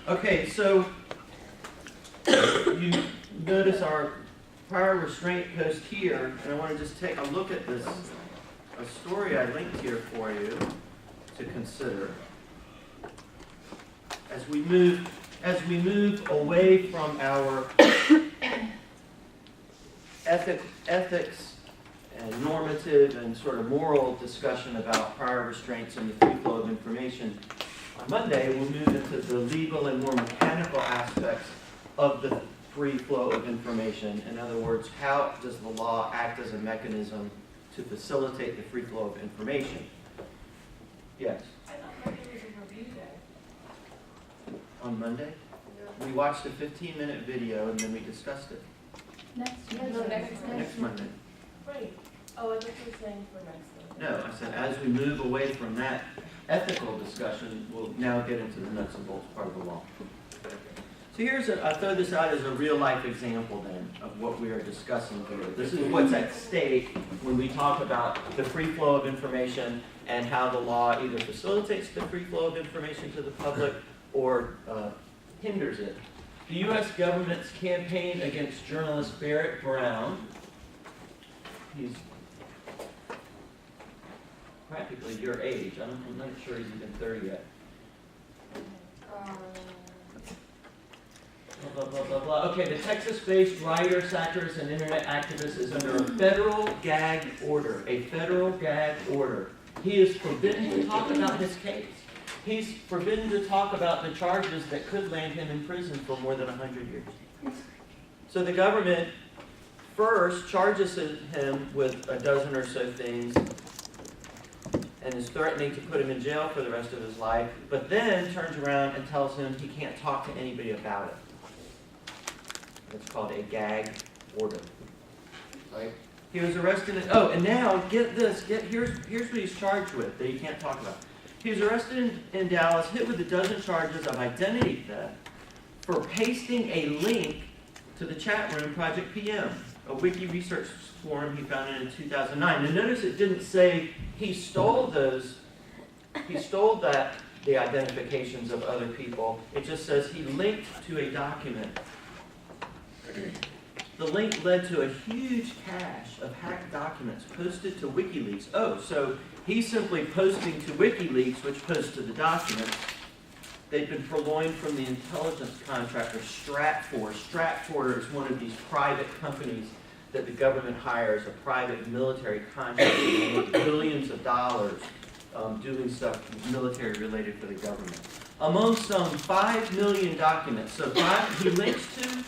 Okay, so you notice our prior restraint post here, and I want to just take a look at this, a story I linked here for you to consider. As we move away from our ethics and normative and sort of moral discussion about prior restraints and the free flow of information, on Monday we'll move into the legal and more mechanical aspects of the free flow of information. In other words, how does the law act as a mechanism to facilitate the free flow of information? Yes? I thought Monday was a review day. On Monday? We watched a 15-minute video and then we discussed it. Next Monday. Right. Oh, I thought you were saying for next Monday. No, I said as we move away from that ethical discussion, we'll now get into the nuts and bolts part of the law. So I throw this out as a real-life example then of what we are discussing here. This is what's at stake when we talk about the free flow of information and how the law either facilitates the free flow of information to the public or hinders it. The U.S. government's campaign against journalist Barrett Brown, he's practically your age. I'm not sure he's even 30 yet. Blah, blah, blah, blah. Okay, the Texas-based writer, satirist, and internet activist is under a federal gag order. A federal gag order. He is forbidden to talk about his case. He's forbidden to talk about the charges that could land him in prison for more than 100 years. So the government first charges him with a dozen or so things and is threatening to put him in jail for the rest of his life, but then turns around and tells him he can't talk to anybody about it. It's called a gag order. Right? He was arrested and now get this, here's what he's charged with that he can't talk about. He was arrested in Dallas, hit with a dozen charges of identity theft for pasting a link to the chat room Project PM, a wiki research forum he founded in 2009. And notice it didn't say he stole the identifications of other people. It just says he linked to a document. The link led to a huge cache of hacked documents posted to WikiLeaks. Oh, so he's simply posting to WikiLeaks, which posts to the documents. They've been purloined from the intelligence contractor Stratfor. Stratfor is one of these private companies that the government hires, a private military contractor with billions of dollars doing stuff military related for the government. Among some 5 million documents, he links to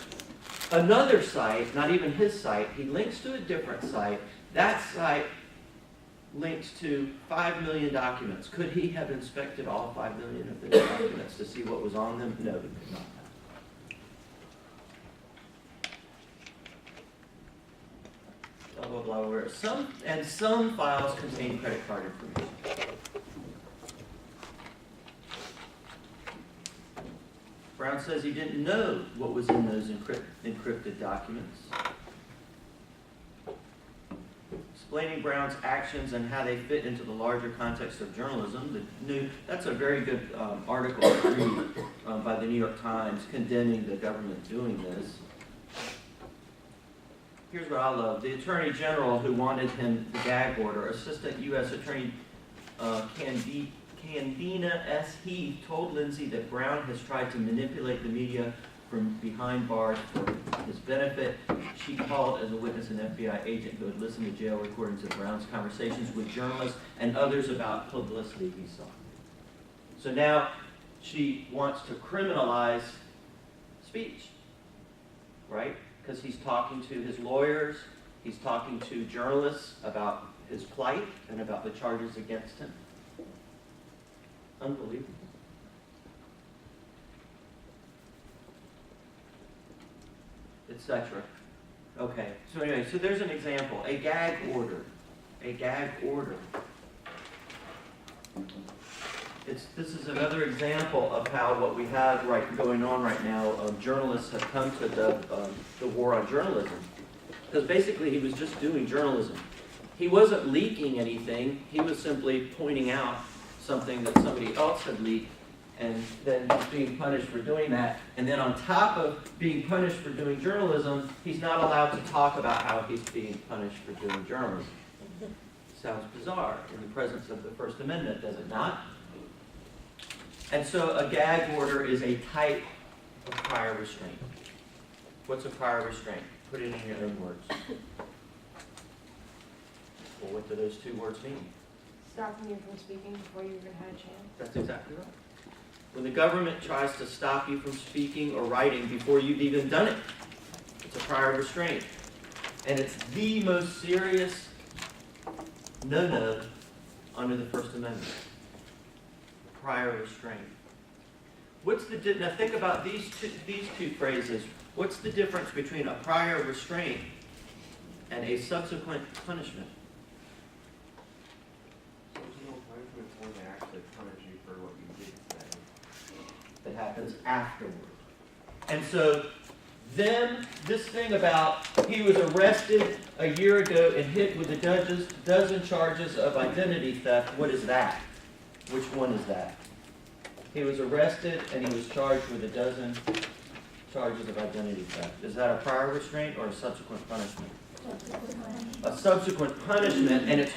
another site, not even his site, he links to a different site. That site links to 5 million documents. Could he have inspected all 5 million of those documents to see what was on them? No, he could not. Blah, blah, blah, where some files contain credit card information. Brown says he didn't know what was in those encrypted documents. Explaining Brown's actions and how they fit into the larger context of journalism. That's a very good article by the New York Times condemning the government doing this. Here's what I love. The Attorney General who wanted him the gag order, Assistant U.S. Attorney Candina S. Heath told Lindsay that Brown has tried to manipulate the media from behind bars for his benefit. She called as a witness an FBI agent who had listened to jail recordings of Brown's conversations with journalists and others about publicity he saw. So now she wants to criminalize speech, right? Because he's talking to his lawyers, he's talking to journalists about his plight and about the charges against him. Unbelievable. Etc. Okay, so anyway, so there's an example. A gag order. A gag order. This is another example of how what we have going on right now, journalists have come to the war on journalism. Because basically he was just doing journalism. He wasn't leaking anything, he was simply pointing out something that somebody else had leaked and then he's being punished for doing that. And then on top of being punished for doing journalism, he's not allowed to talk about how he's being punished for doing journalism. Sounds bizarre in the presence of the First Amendment, does it not? And so a gag order is a type of prior restraint. What's a prior restraint? Put it in your own words. Well, what do those two words mean? Stopping you from speaking before you even had a chance. That's exactly right. When the government tries to stop you from speaking or writing before you've even done it, it's a prior restraint. And it's the most serious no-no under the First Amendment. Prior restraint. Now think about these two phrases. What's the difference between a prior restraint and a subsequent punishment? There's no punishment when they actually punish you for what you did say. That happens afterward. And so then this thing about he was arrested a year ago and hit with a dozen charges of identity theft, what is that? Which one is that? He was arrested and he was charged with a dozen charges of identity theft. Is that a prior restraint or a subsequent punishment? A subsequent punishment, and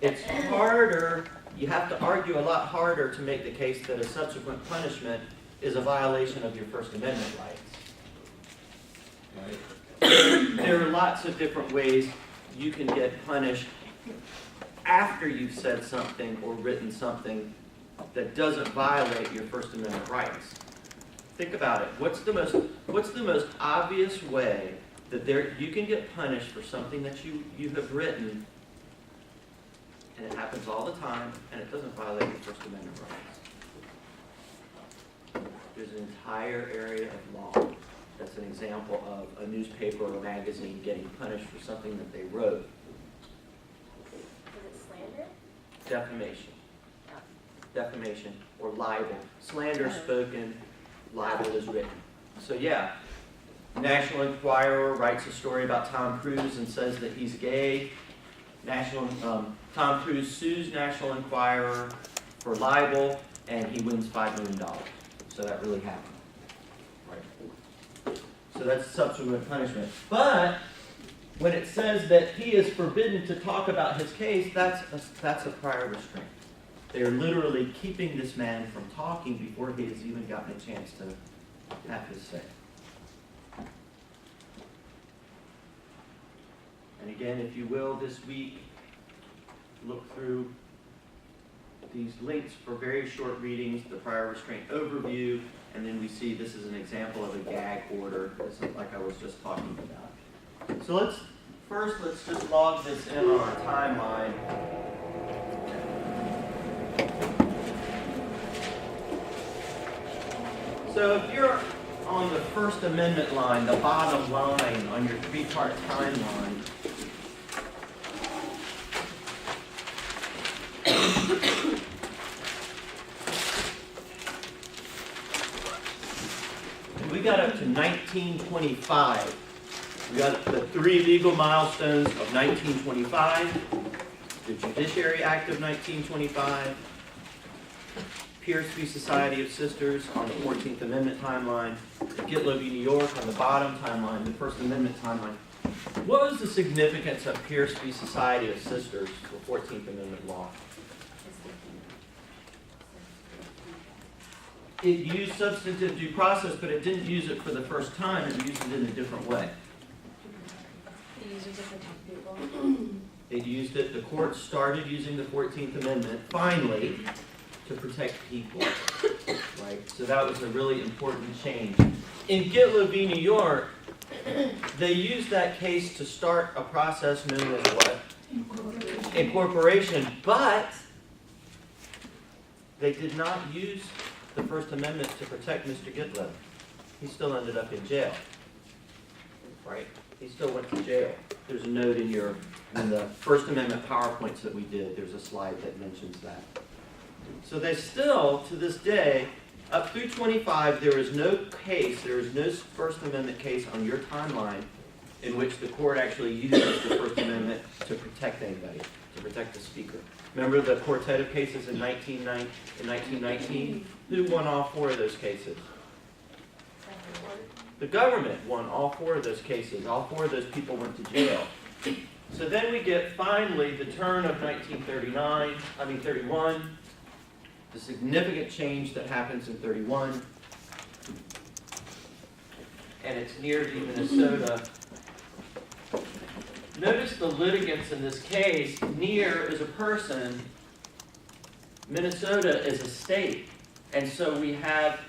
it's harder, you have to argue a lot harder to make the case that a subsequent punishment is a violation of your First Amendment rights. Right? There are lots of different ways you can get punished after you've said something or written something that doesn't violate your First Amendment rights. Think about it. What's the most obvious way that you can get punished for something that you have written, and it happens all the time, and it doesn't violate your First Amendment rights? There's an entire area of law that's an example of a newspaper or a magazine getting punished for something that they wrote. Is it slander? Defamation. Defamation or libel. Slander spoken, libel is written. So yeah, National Enquirer writes a story about Tom Cruise and says that he's gay. Tom Cruise sues National Enquirer for libel, and he wins $5 million. So that really happened. Right. So that's subsequent punishment. But when it says that he is forbidden to talk about his case, that's a prior restraint. They are literally keeping this man from talking before he has even gotten a chance to have his say. And again, if you will, this week, look through these links for very short readings, the prior restraint overview, and then we see this is an example of a gag order, like I was just talking about. So let's just log this in on our timeline. So if you're on the First Amendment line, the bottom line on your three-part timeline, we got up to 1925. We got the three legal milestones of 1925, the Judiciary Act of 1925, Pierce v. Society of Sisters on the 14th Amendment timeline, Gitlow v. New York on the bottom timeline, the First Amendment timeline. What was the significance of Pierce v. Society of Sisters for 14th Amendment law? It used substantive due process, but it didn't use it for the first time. It used it in a different way. It uses it to protect people. It used it, the court started using the 14th Amendment, finally, to protect people, right? So that was a really important change. In Gitlow v. New York, they used that case to start a process known as what? Incorporation. But they did not use the First Amendment to protect Mr. Gitlow. He still ended up in jail, right? He still went to jail. There's a note in the First Amendment PowerPoints that we did. There's a slide that mentions that. So they still, to this day, up through 25, there is no First Amendment case on your timeline in which the court actually uses the First Amendment to protect anybody, to protect the speaker. Remember the quartet of cases in 1919? Who won all 4 of those cases? The government won all 4 of those cases. All 4 of those people went to jail. So then we get finally the turn of 31, the significant change that happens in 31, and it's near the Minnesota. Notice the litigants in this case. Near is a person, Minnesota is a state, and so we have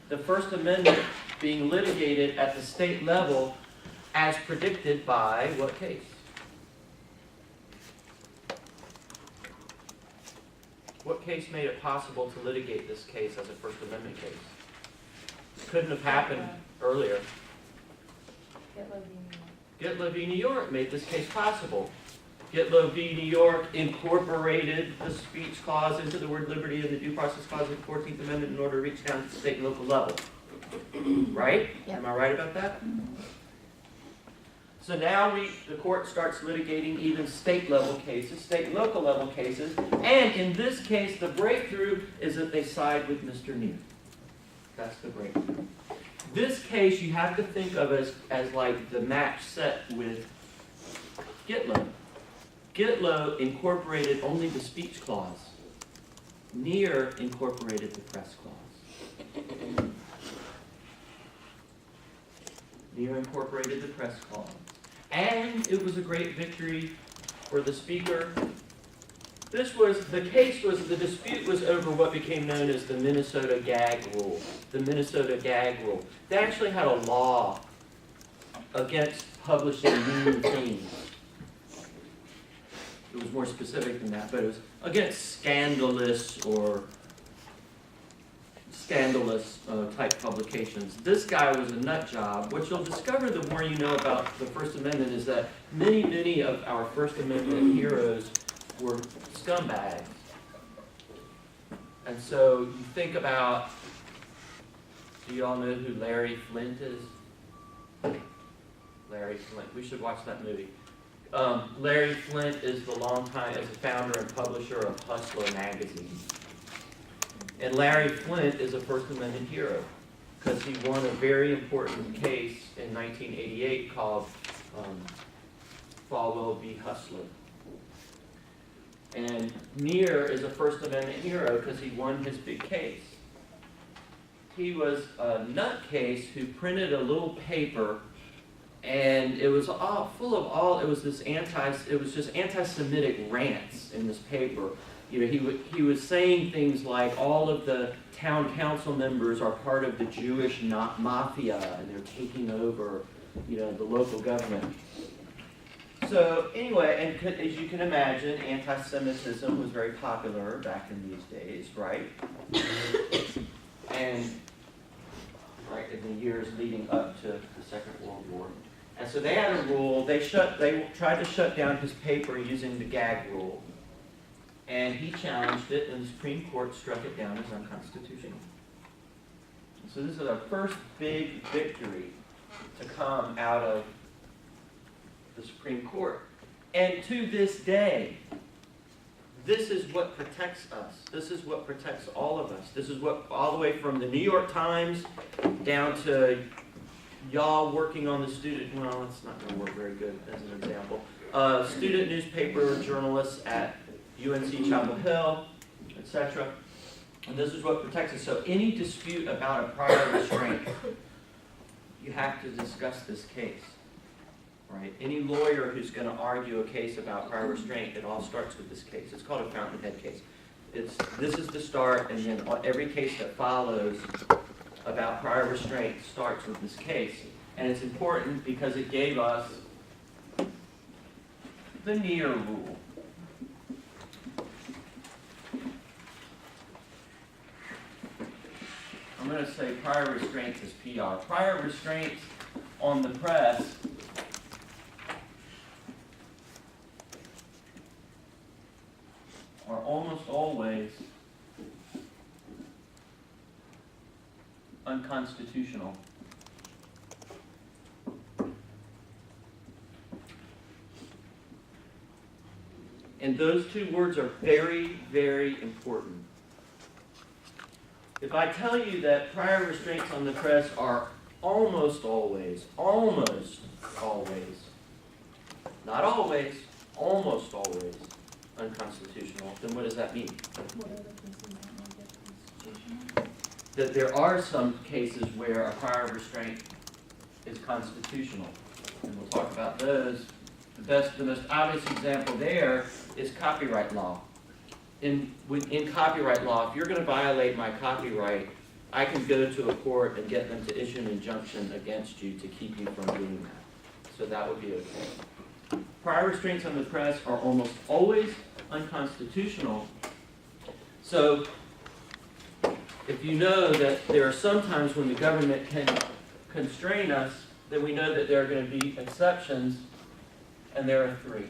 the First Amendment being litigated at the state level as predicted by what case? What case made it possible to litigate this case as a First Amendment case? Couldn't have happened earlier. Gitlow v. New York made this case possible. Gitlow v. New York incorporated the speech clause into the word liberty of the due process clause of the 14th Amendment in order to reach down to the state and local level. Right? Yep. Am I right about that? So now the court starts litigating even state level cases, state and local level cases, and in this case the breakthrough is that they side with Mr. Neer. That's the breakthrough. This case you have to think of as like the match set with Gitlow. Gitlow incorporated only the speech clause. Neer incorporated the press clause. Neer incorporated the press clause. And it was a great victory for the speaker. The dispute was over what became known as the Minnesota gag rule. The Minnesota gag rule. They actually had a law against publishing mean things. It was more specific than that, but it was against scandalous type publications. This guy was a nut job. What you'll discover the more you know about the First Amendment is that many of our First Amendment heroes were scumbags. And so you think about, do you all know who Larry Flint is? Larry Flint. We should watch that movie. Larry Flint is the founder and publisher of Hustler magazine. And Larry Flint is a First Amendment hero because he won a very important case in 1988 called Falwell v. Hustler. And Neer is a First Amendment hero because he won his big case. He was a nutcase who printed a little paper, and it was just anti-Semitic rants in this paper. You know, he was saying things like all of the town council members are part of the Jewish mafia and they're taking over, the local government. So anyway, and as you can imagine, anti-Semitism was very popular back in these days, right? And right in the years leading up to the Second World War. And so they had a rule. They tried to shut down his paper using the gag rule. And he challenged it, and the Supreme Court struck it down as unconstitutional. So this is our first big victory to come out of the Supreme Court. And to this day, this is what protects us. This is what protects all of us. This is what, all the way from the New York Times down to y'all working on the student, well, it's not going to work very good as an example. Student newspaper journalists at UNC Chapel Hill, etc. And this is what protects us. So any dispute about a prior restraint, you have to discuss this case. Right? Any lawyer who's going to argue a case about prior restraint, it all starts with this case. It's called a fountainhead case. This is the start, and then every case that follows about prior restraint starts with this case. And it's important because it gave us the Neer rule. I'm going to say prior restraints is PR. Prior restraints on the press are almost always unconstitutional. And those two words are very, very important. If I tell you that prior restraints on the press are almost always, not always, almost always unconstitutional, then what does that mean? What other cases that might get constitutional? That there are some cases where a prior restraint is constitutional. And we'll talk about those. The most obvious example there is copyright law. In copyright law, if you're going to violate my copyright, I can go to a court and get them to issue an injunction against you to keep you from doing that. So that would be okay. Prior restraints on the press are almost always unconstitutional. So if you know that there are some times when the government can constrain us, then we know that there are going to be exceptions, and there are 3.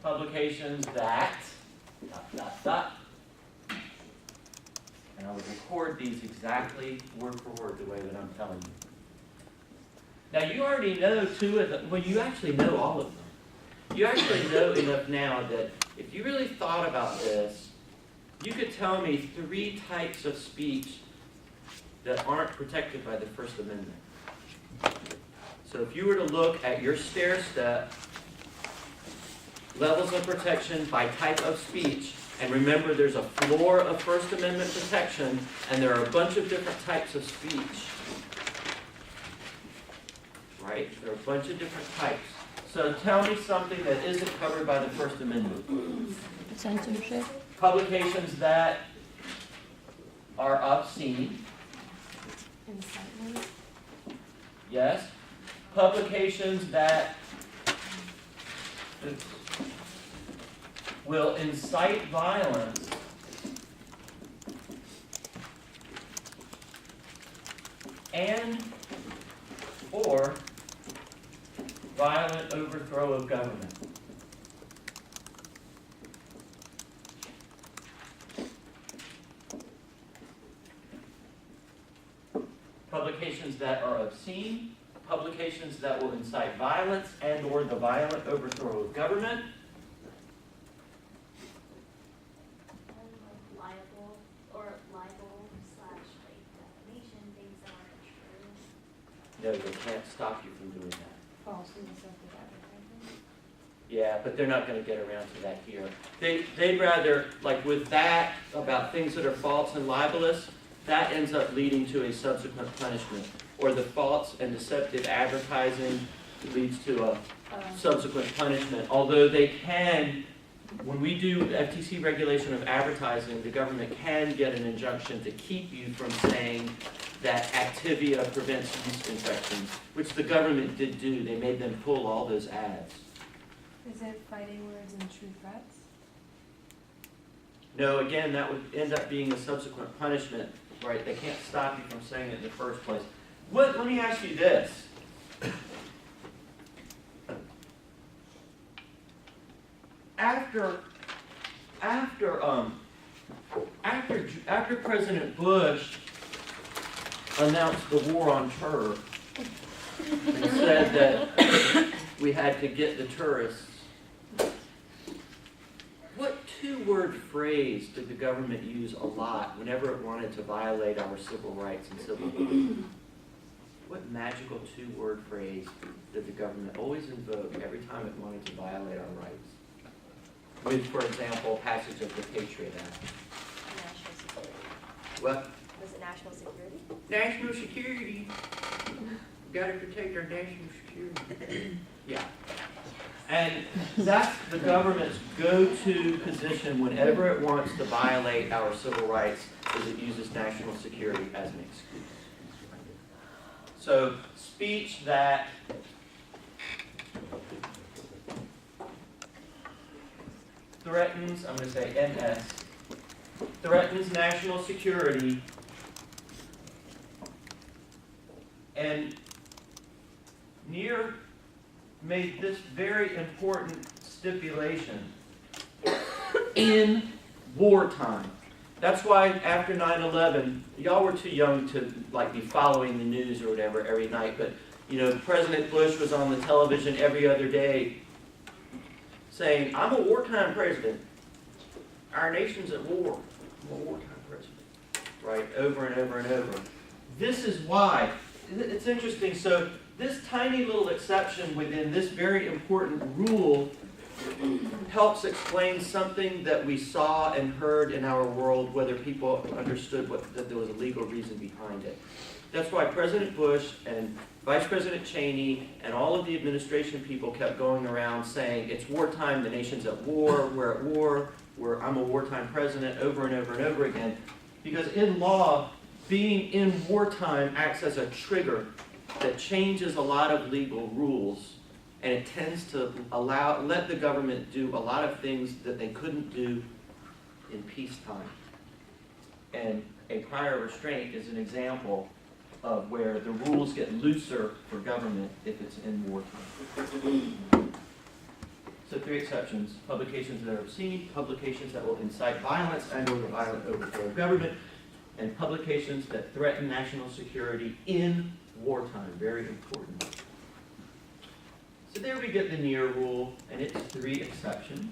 Publications that, ... And I would record these exactly word for word the way that I'm telling you. Now you already know 2 of them. Well, you actually know all of them. You actually know enough now that if you really thought about this, you could tell me 3 types of speech that aren't protected by the First Amendment. So if you were to look at your stair step, levels of protection by type of speech, and remember there's a floor of First Amendment protection, and there are a bunch of different types of speech. Right? There are a bunch of different types. So tell me something that isn't covered by the First Amendment. Censorship. Publications that are obscene. Incitement. Yes. Publications that will incite violence. And or violent overthrow of government. Publications that are obscene, publications that will incite violence and or the violent overthrow of government. Liable or libel/like defamation, things that aren't true. No, they can't stop you from doing that. Falsely deceptive advertising. Yeah, but they're not going to get around to that here. They'd rather, like with that, about things that are false and libelous, that ends up leading to a subsequent punishment. Or the false and deceptive advertising leads to a subsequent punishment. Although they can, when we do FTC regulation of advertising, the government can get an injunction to keep you from saying that Activia prevents yeast infections, which the government did do. They made them pull all those ads. Is it fighting words and true threats? No, again, that would end up being a subsequent punishment, right? They can't stop you from saying it in the first place. Let me ask you this. After President Bush announced the war on terror and said that we had to get the terrorists, what 2-word phrase did the government use a lot whenever it wanted to violate our civil rights and civil liberties? What magical 2-word phrase did the government always invoke every time it wanted to violate our rights? With, for example, passage of the Patriot Act. National security. What? Was it national security? National security. Got to protect our national security. Yeah. And that's the government's go-to position whenever it wants to violate our civil rights, is it uses national security as an excuse. So speech that threatens, I'm going to say NS, threatens national security, and Neer made this very important stipulation. in wartime. That's why after 9/11, y'all were too young to like be following the news or whatever every night, but President Bush was on the television every other day saying, "I'm a wartime president. Our nation's at war. I'm a wartime president." Right? Over and over and over. This is why. It's interesting. So this tiny little exception within this very important rule helps explain something that we saw and heard in our world, whether people understood that there was a legal reason behind it. That's why President Bush and Vice President Cheney and all of the administration people kept going around saying, it's wartime, the nation's at war, we're at war, I'm a wartime president, over and over and over again. Because in law, being in wartime acts as a trigger that changes a lot of legal rules, and it tends to let the government do a lot of things that they couldn't do in peacetime. And a prior restraint is an example of where the rules get looser for government if it's in wartime. So 3 exceptions: publications that are obscene, publications that will incite violence and or the violent overthrow of government, and publications that threaten national security in wartime. Very important. So there we get the near rule, and it's 3 exceptions.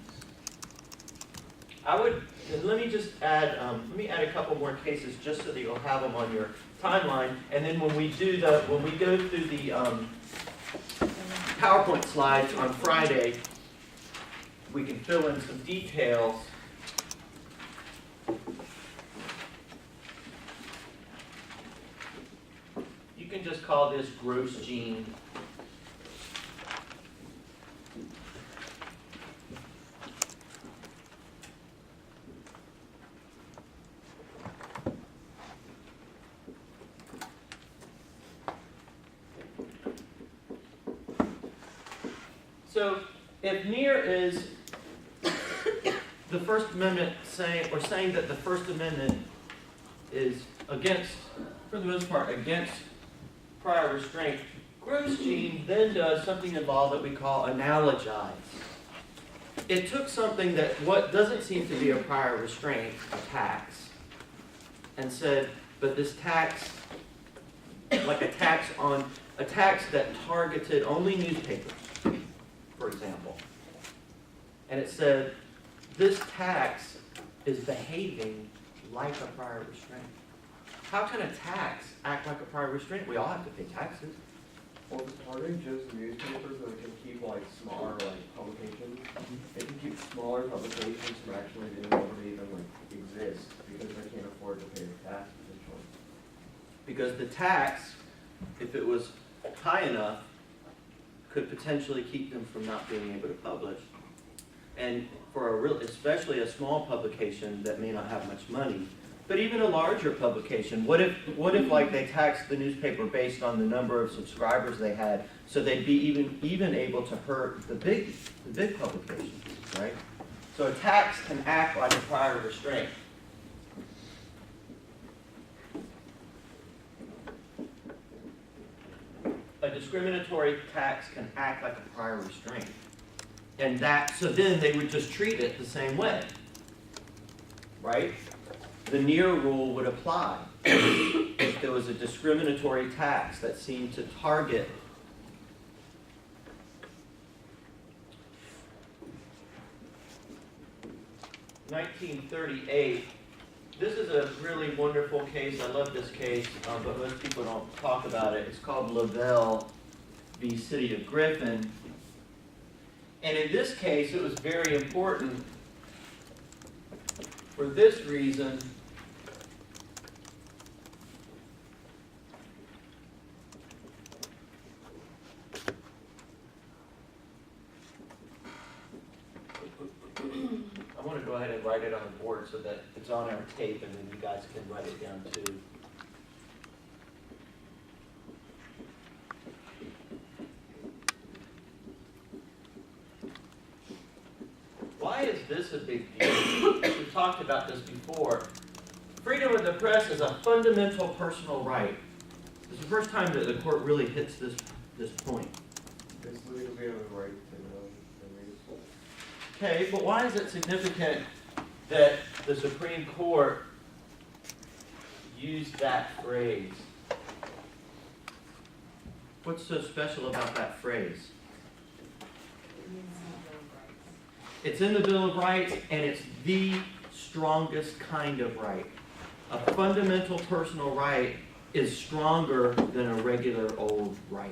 Let me just add, a couple more cases just so that you'll have them on your timeline, and then when we go through the PowerPoint slides on Friday, we can fill in some details. You can just call this gross gene. So, if near is the First Amendment saying that the First Amendment is against, for the most part, against prior restraint, gross gene then does something in law that we call analogize. It took something that what doesn't seem to be a prior restraint, a tax, and said, but this tax, like a tax that targeted only newspapers, for example. And it said, this tax is behaving like a prior restraint. How can a tax act like a prior restraint? We all have to pay taxes. Well, it's targeting just newspapers that can keep smaller publications. They can keep smaller publications from actually being able to even exist because they can't afford to pay the tax potentially. Because the tax, if it was high enough, could potentially keep them from not being able to publish. And for especially a small publication that may not have much money, but even a larger publication, what if they taxed the newspaper based on the number of subscribers they had, so they'd be even able to hurt the big publications, right? So a tax can act like a prior restraint. A discriminatory tax can act like a prior restraint. And so then they would just treat it the same way, right? The near rule would apply if there was a discriminatory tax that seemed to target (1938). This is a really wonderful case. I love this case, but most people don't talk about it. It's called Lavelle v. City of Griffin. And in this case, it was very important for this reason. I want to go ahead and write it on the board so that it's on our tape and then you guys can write it down too. Why is this a big deal? We've talked about this before. Freedom of the press is a fundamental personal right. It's the first time that the court really hits this point. Basically, we have a right to know the news. Okay, but why is it significant that the Supreme Court used that phrase. What's so special about that phrase? It's in the Bill of Rights, and it's the strongest kind of right. A fundamental personal right is stronger than a regular old right.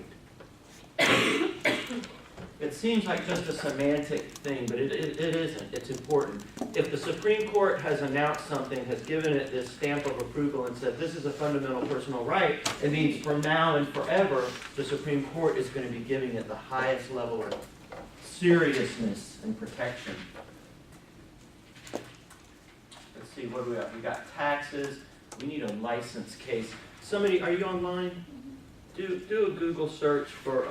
It seems like just a semantic thing, but it isn't. It's important. If the Supreme Court has announced something, has given it this stamp of approval and said this is a fundamental personal right, it means from now and forever, the Supreme Court is going to be giving it the highest level of seriousness and protection. Let's see, what do we have? We got taxes. We need a license case. Somebody, are you online? Do a Google search for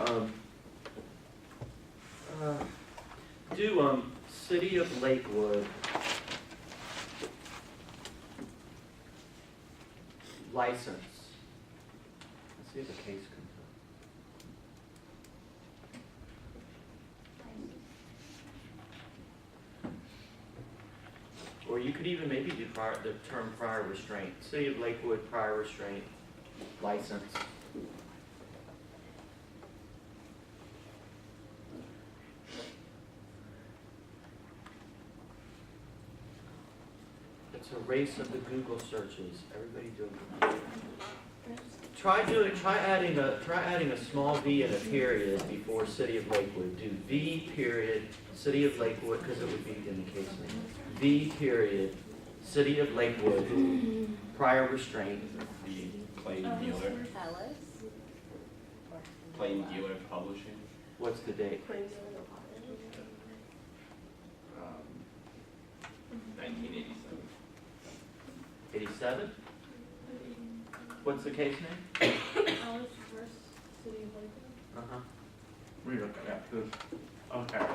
City of Lakewood license. Let's see if a case comes up. Or you could even maybe do the term prior restraint. City of Lakewood prior restraint license. It's a race of the Google searches. Everybody do it. Try adding a small v and a period before City of Lakewood. Do V period City of Lakewood, because it would be in the case name. V period City of Lakewood prior restraint. The plain dealer, plain dealer publishing. What's the date? 1987. 87? What's the case name? Alice versus City of Lakewood. Uh-huh. We look at that too. Okay.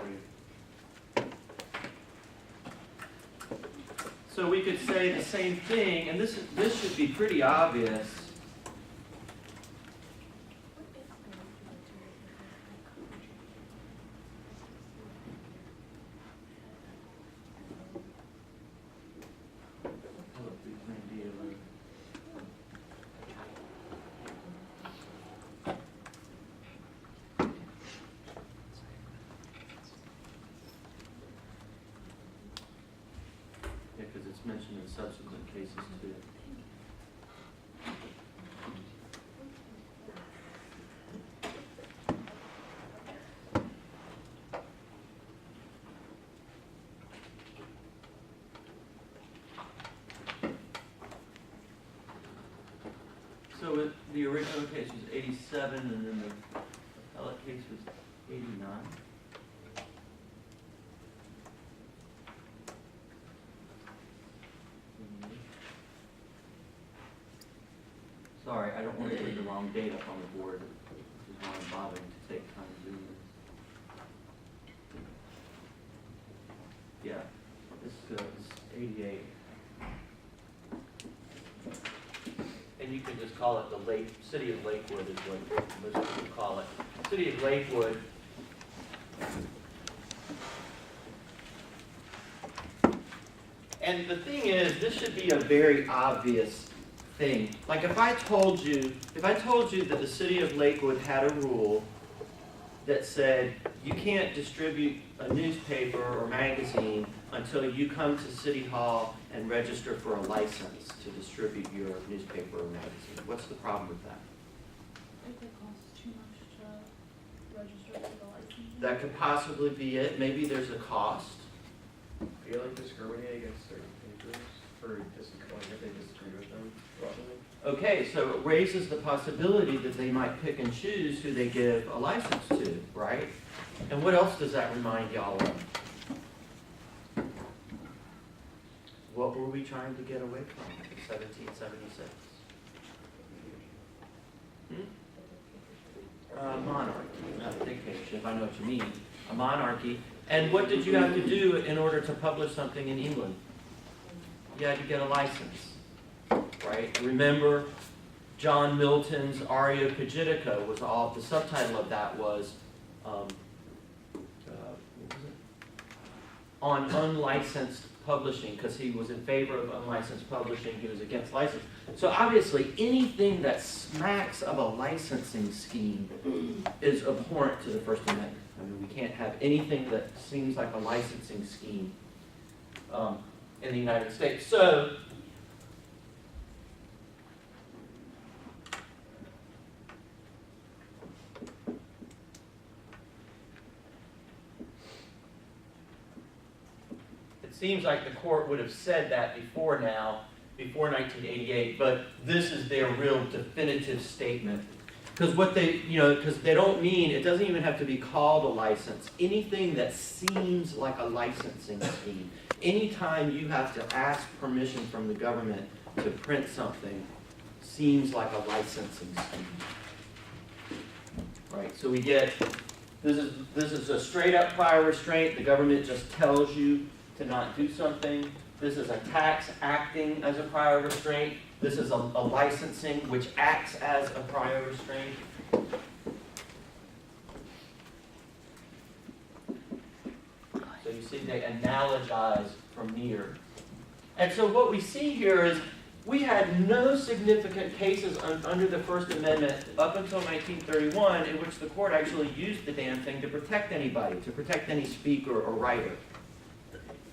So we could say the same thing, and this should be pretty obvious. Because it's mentioned in subsequent cases too. So the original case was 87, and then the appellate case was 89. Sorry, I don't want to put the wrong date up on the board, which is why I'm bothering to take time to do this. Yeah, this is 88. And you can just call it the City of Lakewood is what most people call it. City of Lakewood. And the thing is, this should be a very obvious thing. Like if I told you that the City of Lakewood had a rule that said you can't distribute a newspaper or magazine until you come to City Hall and register for a license to distribute your newspaper or magazine. What's the problem with that? If it costs too much to register for the license. That could possibly be it. Maybe there's a cost. Are you like discriminating against certain papers for if they disagree with them? Probably. Okay, so it raises the possibility that they might pick and choose who they give a license to, right? And what else does that remind y'all of? What were we trying to get away from in 1776? Monarchy, not a dictatorship, I know what you mean. A monarchy. And what did you have to do in order to publish something in England? You had to get a license, right? Remember, John Milton's Areopagitica was all, the subtitle of that was, what was it? On unlicensed publishing because he was in favor of unlicensed publishing, he was against license. So obviously, anything that smacks of a licensing scheme is abhorrent to the First Amendment. I mean, we can't have anything that seems like a licensing scheme in the United States. So, it seems like the court would have said that before now, before 1988, but this is their real definitive statement. Because what they, because they don't mean, it doesn't even have to be called a license. Anything that seems like a licensing scheme. Anytime you have to ask permission from the government to print something, seems like a licensing scheme. Right, so we get, this is a straight up prior restraint. The government just tells you to not do something. This is a tax acting as a prior restraint. This is a licensing which acts as a prior restraint. So you see they analogize from near. And so what we see here is we had no significant cases under the First Amendment up until 1931 in which the court actually used the damn thing to protect anybody, to protect any speaker or writer.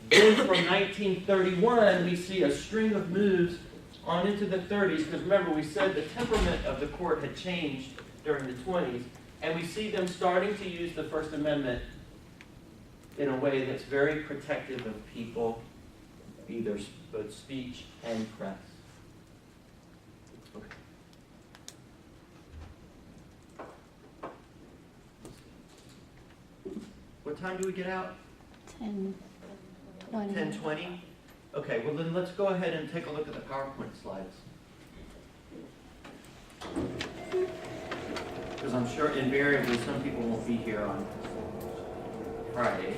Then from 1931, we see a string of moves on into the 30s, because remember, we said the temperament of the court had changed during the 20s, and we see them starting to use the First Amendment in a way that's very protective of people, either both speech and press. Okay. What time do we get out? 10:20. 10:20? Okay, well then let's go ahead and take a look at the PowerPoint slides. Because I'm sure invariably some people won't be here on Friday.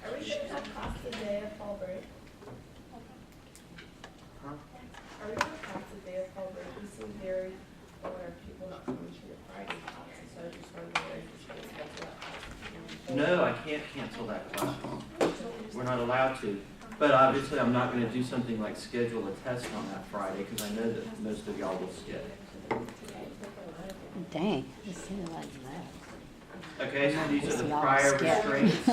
Are we gonna have class the day of fall break? Huh? Are we gonna have class the day of fall break? We seem very aware of people not coming to your Friday classes, so I just wondering if you should schedule that class. No, I can't cancel that class. We're not allowed to. But obviously I'm not going to do something like schedule a test on that Friday because I know that most of y'all will skip. Dang, it seemed like that. Okay, so these are the Y'all prior skip. restraints.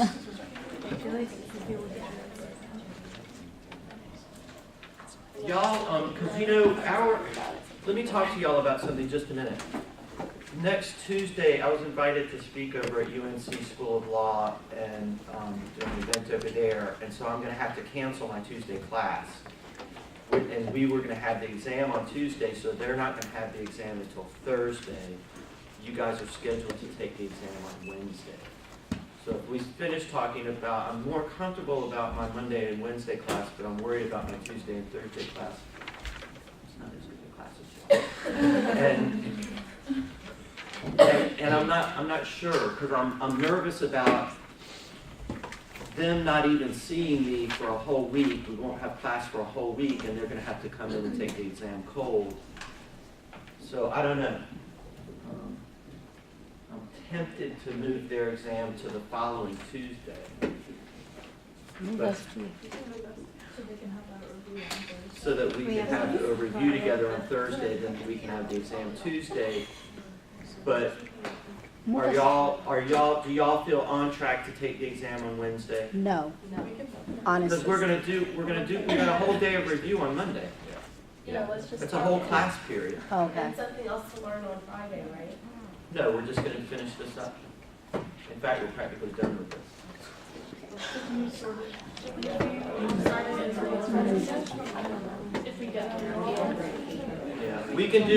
Y'all, because let me talk to y'all about something just a minute. Next Tuesday, I was invited to speak over at UNC School of Law and doing an event over there, and so I'm going to have to cancel my Tuesday class. And we were going to have the exam on Tuesday, so they're not going to have the exam until Thursday. You guys are scheduled to take the exam on Wednesday. So if we finish talking about, I'm more comfortable about my Monday and Wednesday class, but I'm worried about my Tuesday and Thursday class. It's not as good a class as and I'm not sure because I'm nervous about them not even seeing me for a whole week. We won't have class for a whole week, and they're going to have to come in and take the exam cold. So I don't know. I'm tempted to move their exam to the following Tuesday. Move But- us to- So they can have that review on Thursday. So that we can have a review together on Thursday, then we can have the exam Tuesday. But move do us- y'all feel on track to take the exam on Wednesday? No, We can, Because honestly. we got a whole day of review on Monday. let's just. It's a whole class period. Okay. And something else to learn on Friday, right? No, we're just gonna finish this up. In fact, we're practically done with this. If we get Yeah, we can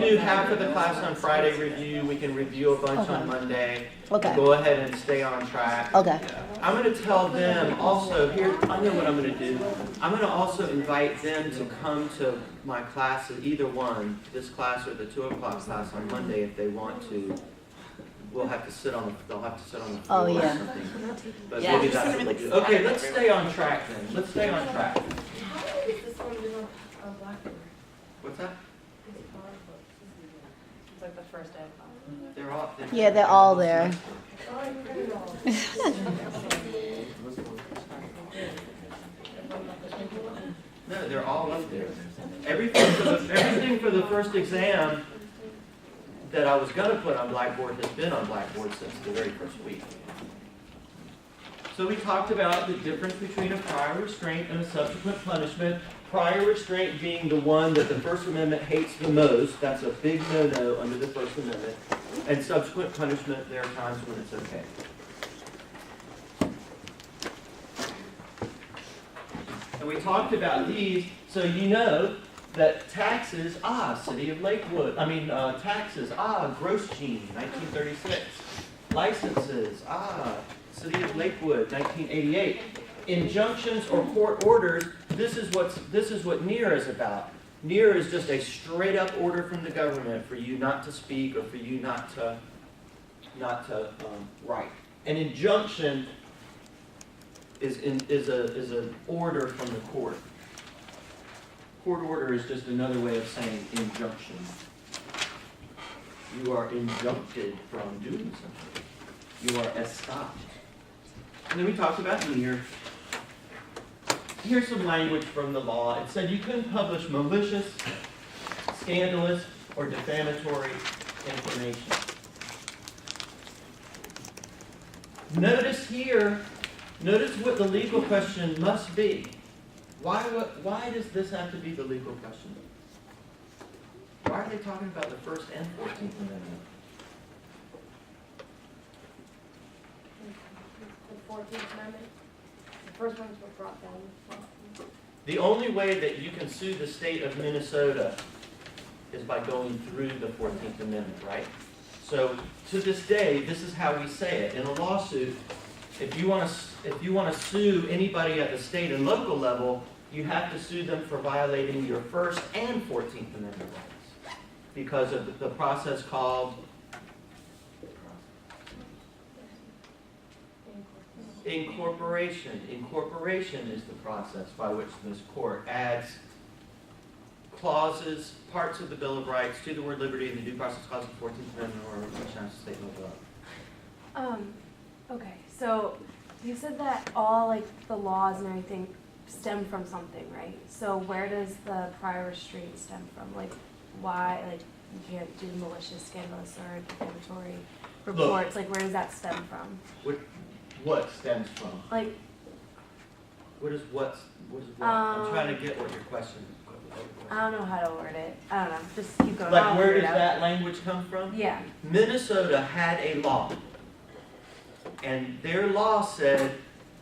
do half of the class on Friday review, we can review a bunch on Monday. Okay. Go ahead and stay on track. Okay. I'm gonna tell them also, here, I know what I'm gonna do. I'm gonna also invite them to come to my class, either one, this class or the 2 o'clock class on Monday if they want to. They'll have to sit on the floor Oh, or yeah. something. But Yeah. maybe that's what we'll do. Okay, let's stay on track then. Let's stay on track. How is this one been on Blackboard? What's that? It's PowerPoint. It's like the first day of class. They're all. Yeah, they're all there. No, they're all up there. Everything for the first exam that I was going to put on Blackboard has been on Blackboard since the very first week. So we talked about the difference between a prior restraint and a subsequent punishment. Prior restraint being the one that the First Amendment hates the most. That's a big no-no under the First Amendment. And subsequent punishment, there are times when it's okay. And we talked about these, so you know that taxes, City of Lakewood. Taxes, Gross Gene, 1936. Licenses, City of Lakewood, 1988. Injunctions or court orders, this is what NEAR is about. NEAR is just a straight up order from the government for you not to speak or for you not to write. An injunction is an order from the court. Court order is just another way of saying injunction. You are injuncted from doing something. You are estopped. And then we talked about NEAR. Here's some language from the law. It said you couldn't publish malicious, scandalous, or defamatory information. Notice what the legal question must be. Why does this have to be the legal question? Why are they talking about the First and 14th Amendment? The 14th Amendment, the first ones were brought down. The only way that you can sue the state of Minnesota is by going through the 14th Amendment, right? So to this day, this is how we say it. In a lawsuit, if you want to sue anybody at the state and local level, you have to sue them for violating your First and 14th Amendment rights because of the process called incorporation. Incorporation is the process by which this court adds clauses, parts of the Bill of Rights to the word liberty and the due process clause of the 14th Amendment or Wisconsin State Local Law. Okay, so you said that all like the laws and everything stem from something, right? So where does the prior restraint stem from? Like why, like you can't do malicious, scandalous, or defamatory reports? Like where does that stem from? What stems from? Like What is what? I'm trying to get what your question is. I don't know how to word it. I don't know. Just keep going. Like I'll where figure does it out. that language come from? Yeah. Minnesota had a law. And their law said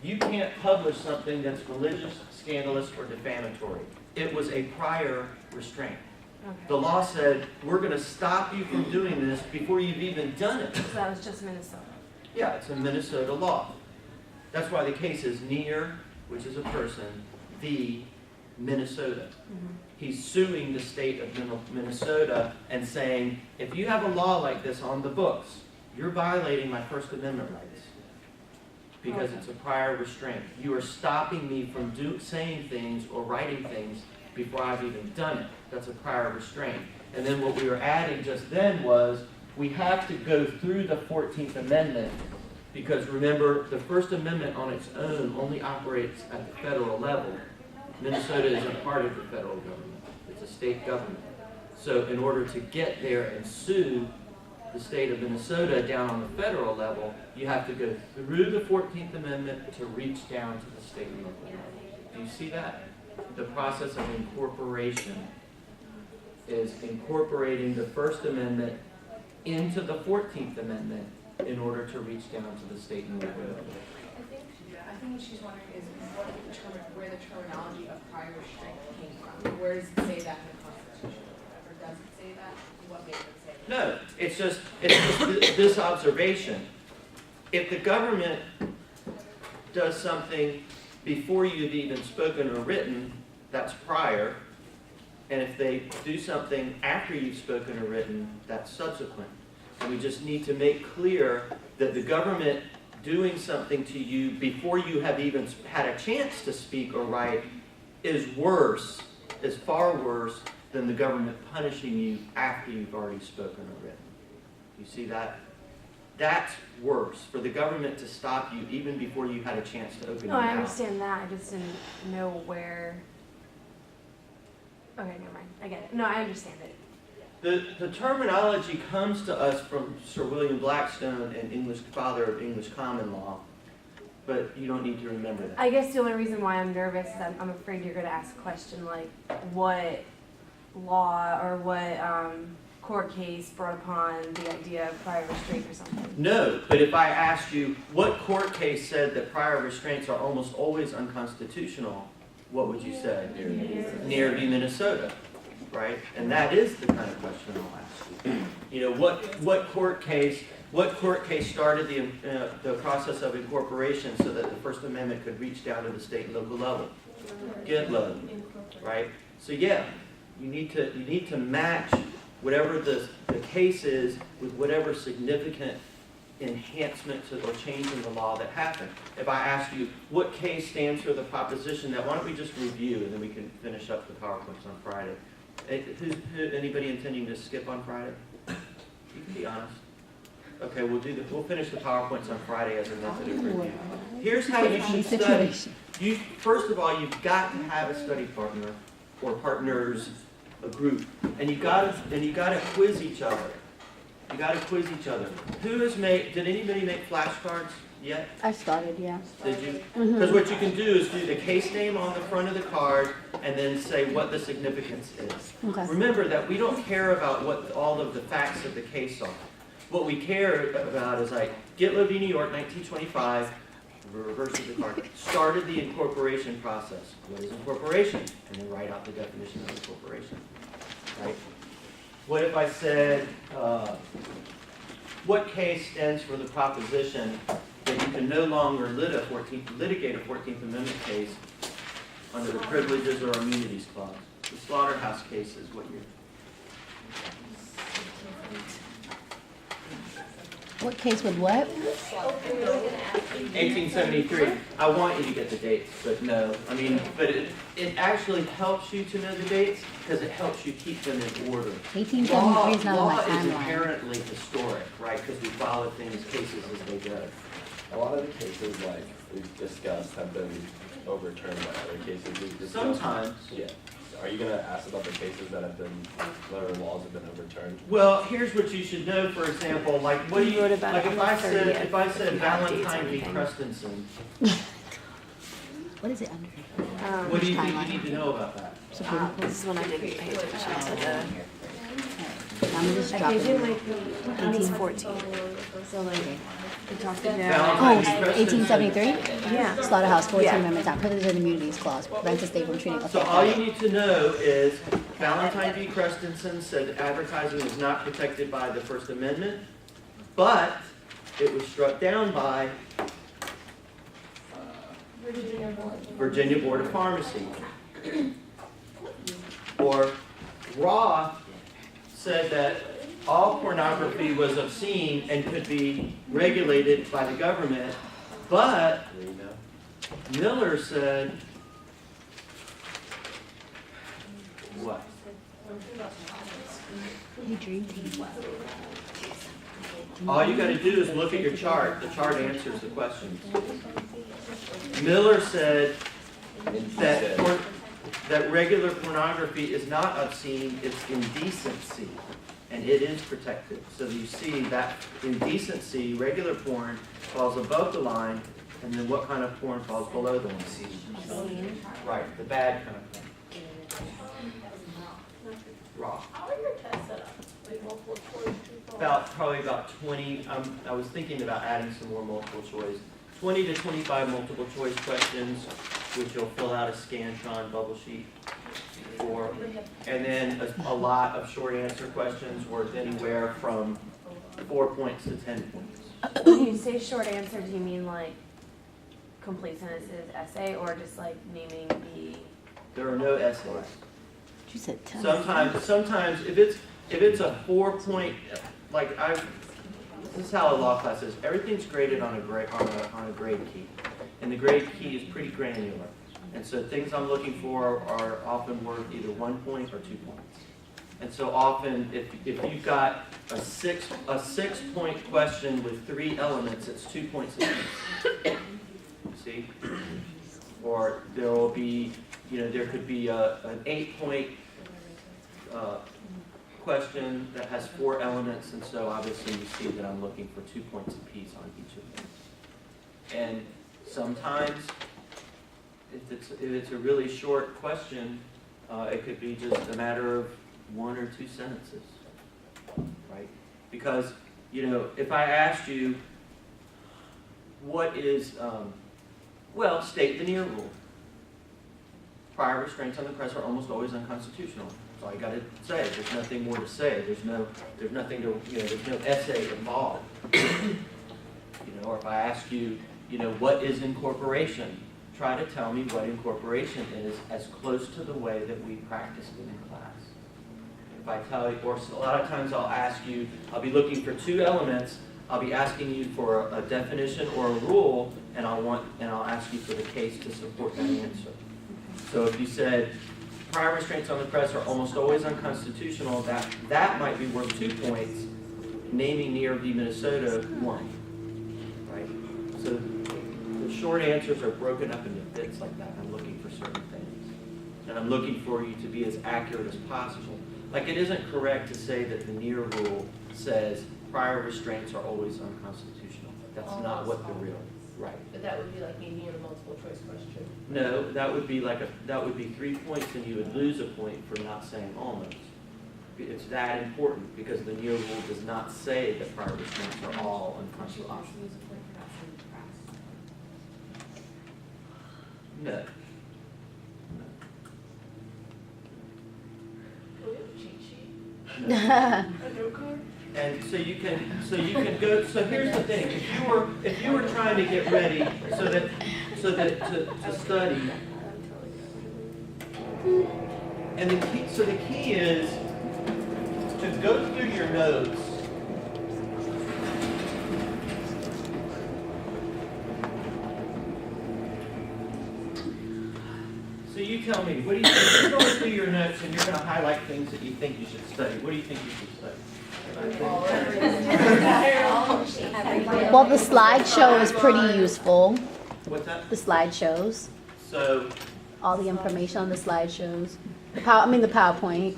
you can't publish something that's religious, scandalous, or defamatory. It was a prior restraint. Okay. The law said, we're going to stop you from doing this before you've even done it. So that was just Minnesota. Yeah, it's a Minnesota law. That's why the case is NEAR, which is a person, v. Minnesota. Mm-hmm. He's suing the state of Minnesota and saying, if you have a law like this on the books, you're violating my First Amendment rights because it's a prior restraint. You are stopping me from saying things or writing things before I've even done it. That's a prior restraint. And then what we were adding just then was we have to go through the 14th Amendment because remember, the First Amendment on its own only operates at the federal level. Minnesota isn't part of the federal government. It's a state government. So in order to get there and sue the state of Minnesota down on the federal level, you have to go through the 14th Amendment to reach down to the state and local level. Do you see that? The process of incorporation is incorporating the First Amendment into the 14th Amendment in order to reach down to the state and local level. I think what she's wondering is where the terminology of prior restraint came from. Where does it say that in the Constitution? Or does it say that? What makes it say that? No, it's just this observation. If the government does something before you've even spoken or written, that's prior. And if they do something after you've spoken or written, that's subsequent. And we just need to make clear that the government doing something to you before you have even had a chance to speak or write is worse, is far worse than the government punishing you after you've already spoken or written. You see that? That's worse, for the government to stop you even before you had a chance to open your No, I mouth. understand that, I just didn't know where. Okay, never mind, I get it. No, I understand it. The terminology comes to us from Sir William Blackstone, an English father of English common law, but you don't need to remember that. I guess the only reason why I'm nervous is I'm afraid you're gonna ask a question like, what law or what court case brought upon the idea of prior restraint or something? No, but if I asked you, what court case said that prior restraints are almost always unconstitutional, what would you say? Near v. Minnesota, right? And that is the kind of question I'll ask you. You know, what court case started the process of incorporation so that the First Amendment could reach down to the state and local level? Get low, right? So yeah, you need to match whatever the case is with whatever significant enhancement to or change in the law that happened. If I ask you, what case stands for the proposition that, why don't we just review and then we can finish up the PowerPoints on Friday. Anybody intending to skip on Friday? You can be honest. Okay, we'll finish the PowerPoints on Friday as a method of review. Here's how you should study. First of all, you've got to have a study partner or partners, a group, and you got to quiz each other. You got to quiz each other. Did anybody make flashcards yet? I started, yeah. Did you? Because what you can do is do the case name on the front of the card and then say what the significance is. Okay. Remember that we don't care about what all of the facts of the case are. What we care about is like, Gitlow v. New York, 1925, reverse of the card, started the incorporation process. What is incorporation? And then write out the definition of incorporation. Right? What if I said, what case stands for the proposition that you can no longer litigate a 14th Amendment case under the Privileges or Immunities Clause? The Slaughterhouse case is what you're... What case with what? 1873. I want you to get the dates, but no. I mean, but it actually helps you to know the dates because it helps you keep them in order. 1873 is not on my Law is timeline. inherently historic, right? Because we follow things, cases as they go. A lot of the cases like we've discussed have been overturned by other cases we've discussed. Sometimes. Yeah. Are you gonna ask about the cases that have been, where laws have been overturned? Well, here's what you should know, for example, like what do you, Wrote about like it if on I the said, 30th. if I said You have dates Valentine v. and Christensen, What is it under? what do you think timeline? you need to know about that? This is when I didn't pay attention to the. I'm gonna just I drop paid it. in like 1814. So like, we talked about. Valentine v. Oh, Christensen. 1873? Yeah. Slaughterhouse, 14 Yeah. Amendments, Act, Privileges and Immunities Clause, prevents the state from treating. So Okay, all got you it. need to know is Valentine v. Christensen said advertising is not protected by the First Amendment, but it was struck down by Virginia Board of Pharmacy. Or Roth said that all pornography was obscene and could be regulated by the government, but Miller said, what? You dream team. All you gotta do is look at your chart. The chart answers the questions. Miller said that regular pornography is not obscene, it's indecency, and it is protected. So you see that indecency, regular porn, falls above the line, and then what kind of porn falls below the line? Right, the bad kind of porn. Raw. How are your tests set up? Like multiple choice, true, false? Probably about 20, I was thinking about adding some more multiple choice. 20 to 25 multiple choice questions, which you'll fill out a Scantron bubble sheet for. And then a lot of short answer questions worth anywhere from 4 points to 10 points. When you say short answer, do you mean like complete sentences, essay, or just like naming the? There are no essays. You said 10. Sometimes if it's a 4 point, like this is how a law class is. Everything's graded on a grade key, and the grade key is pretty granular. And so things I'm looking for are often worth either 1 point or 2 points. And so often, if you've got a 6-point question with 3 elements, it's 2 points apiece. See? Or there will be, there could be an 8-point question that has 4 elements, and so obviously you see that I'm looking for 2 points apiece on each of them. And sometimes, if it's a really short question, it could be just a matter of 1 or 2 sentences, right? Because, if I asked you, what is, state the near rule. Prior restraints on the press are almost always unconstitutional. That's all you got to say. There's nothing more to say. There's nothing to, there's no essay involved. Or if I ask you, what is incorporation? Try to tell me what incorporation is as close to the way that we practiced it in class. If I tell you, or a lot of times I'll ask you, I'll be looking for 2 elements, I'll be asking you for a definition or a rule, and I'll ask you for the case to support that answer. So if you said, prior restraints on the press are almost always unconstitutional, that might be worth 2 points, naming near v. Minnesota 1. Right? So the short answers are broken up into bits like that. I'm looking for certain things. And I'm looking for you to be as accurate as possible. Like, it isn't correct to say that the near rule says prior restraints are always unconstitutional. That's not what the real, right. But that would be like a near multiple choice question. No, that would be 3 points, and you would lose a point for not saying almost. It's that important because the near rule does not say that prior restraints are all unconstitutional. No. No. A note card? And so you can go. So here's the thing: if you were trying to get ready to study, and the key is to go through your notes. So you tell me, what do you think? You're going through your notes and you're going to highlight things that you think you should study. What do you think you should study? Well, the slideshow is pretty useful. What's that? The slideshows, So, all the information on the slideshows. The PowerPoint.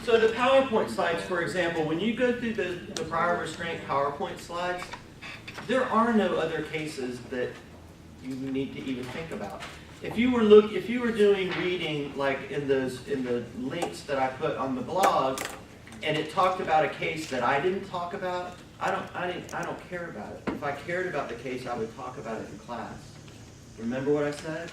so the PowerPoint slides, for example, when you go through the prior restraint PowerPoint slides, there are no other cases that you need to even think about. If you were doing reading like in the links that I put on the blog, and it talked about a case that I didn't talk about, I don't care about it. If I cared about the case, I would talk about it in class. Remember what I said?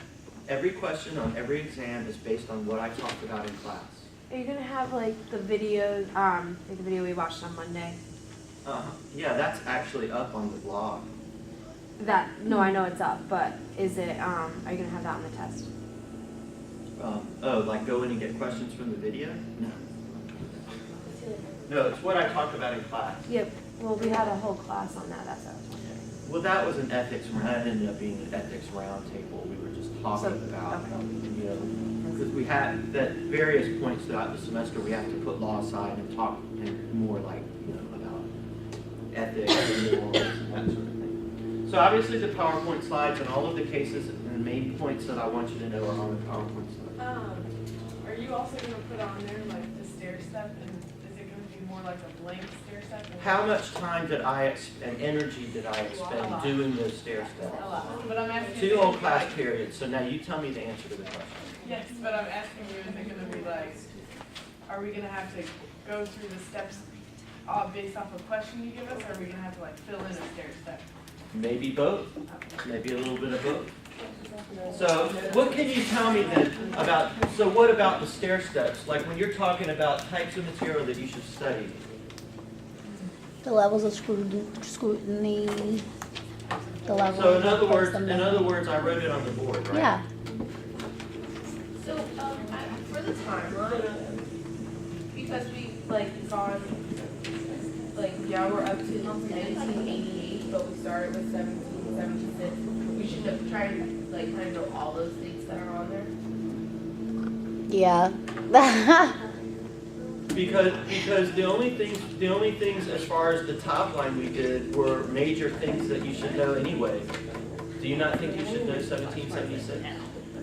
Every question on every exam is based on what I talked about in class. Are you gonna have like the videos, like the video we watched on Monday? Yeah, that's actually up on the blog. No, I know it's up, but is it, are you gonna have that on the test? Like go in and get questions from the video? No. No, it's what I talked about in class. Yep, well, we had a whole class on that, that's what I was wondering. Well, that was an ethics, that ended up being an ethics roundtable. We were just talking about, because we had, at various points throughout the semester, we have to put law aside and talk more like, about ethics and morals and that sort of thing. So obviously the PowerPoint slides and all of the cases and the main points that I want you to know are on the PowerPoint slides. Are you also gonna put on there like the stair step, and is it gonna be more like a blank stair step? How much time and energy did I expend doing those stair steps? A lot, but I'm asking. 2 whole class periods, so now you tell me the answer to the question. Yes, but I'm asking you, is it gonna be like, are we gonna have to go through the steps based off a question you give us, or are we gonna have to like fill in a stair step? Maybe both, maybe a little bit of both. So what can you tell me then about, so what about the stair steps? Like when you're talking about types of material that you should study. The levels of scrutiny. The level. So in other words, I wrote it on the board, right? Yeah. So, for the timeline, because we've gone, we're up to 1988, but we started with 1776, we should have tried to, kind of know all those dates that are on there. Yeah. Because the only things as far as the top line we did were major things that you should know anyway. Do you not think you should know 1776?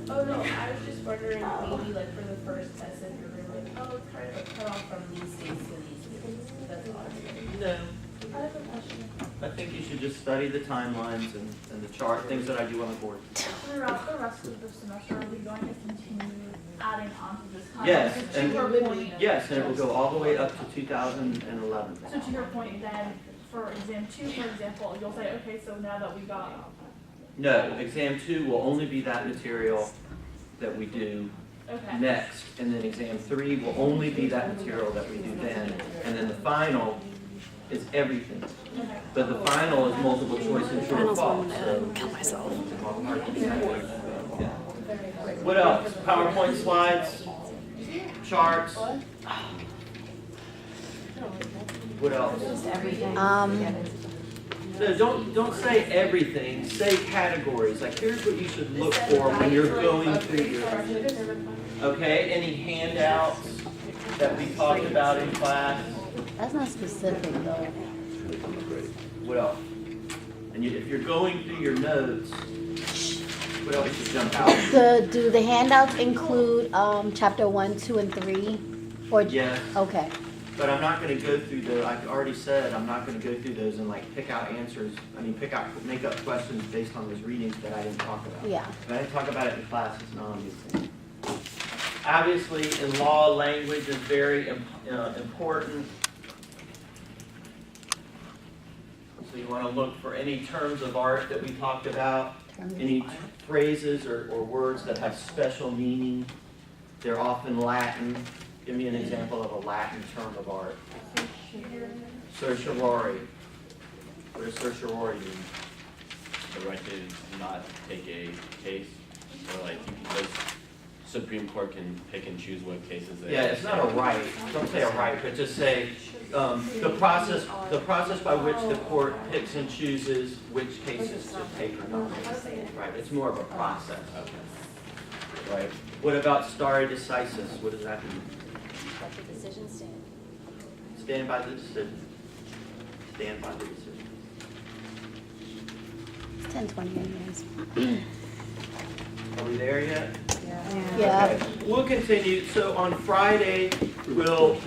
Oh, no, I was just wondering, maybe like for the first test, if you're gonna like, oh, it's kind of cut off from these dates to these dates. That's all. No. I have a question. I think you should just study the timelines and the chart, things that I do on the board. Throughout the rest of the semester, are we going to continue adding on to this time? Yes, So to and- your point, Yes, and it will go all the way up to 2011. so to your point then, for exam 2, for example, you'll say, okay, so now that we got, No, exam 2 will only be that material that we do okay. next, and then exam 3 will only be that material that we do then, and then the final is everything. Okay. But the final is multiple choice and true or false, so. Kill myself. Yeah. What else? PowerPoint slides, charts. What else? Just everything. No, don't say everything, say categories, like here's what you should look for when you're going through your, okay, any handouts that we talked about in class, That's not specific though. what else? And if you're going through your notes, what else should jump out? Do the handouts include chapter 1, 2, and 3? Or Yes, okay. but I'm not gonna go through I've already said, I'm not gonna go through those and like pick out answers, make up questions based on those readings that I didn't talk about. Yeah. If I didn't talk about it in class, it's not obvious. Obviously, in law, language is very important. So you want to look for any terms of art that we talked about, any phrases or words that have special meaning. They're often Latin. Give me an example of a Latin term of art. Certiorari. What does certiorari mean? The right to not take a case, or like, the Supreme Court can pick and choose what cases they. Yeah, it's not a right, don't say a right, but just say, the process by which the court picks and chooses which cases to take or not. Right, it's more of a process. Right, what about stare decisis, what does that mean? Let the decision stand. Stand by the decision. Stand by the decision. It's 10:20 anyways. Are we there yet? Yeah. Okay, we'll continue. So on Friday, we'll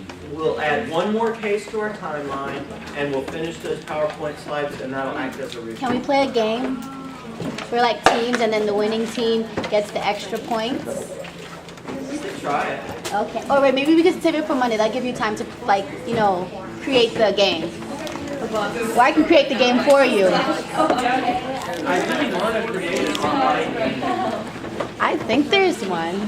add one more case to our timeline, and we'll finish those PowerPoint slides, and that'll act as a review. Can we play a game? We're like teams, and then the winning team gets the extra points. We can try it. Okay. Or wait, maybe we could save it for Monday. That'll give you time to create the game. Or I can create the game for you. I really want to create an online game. I think there's one.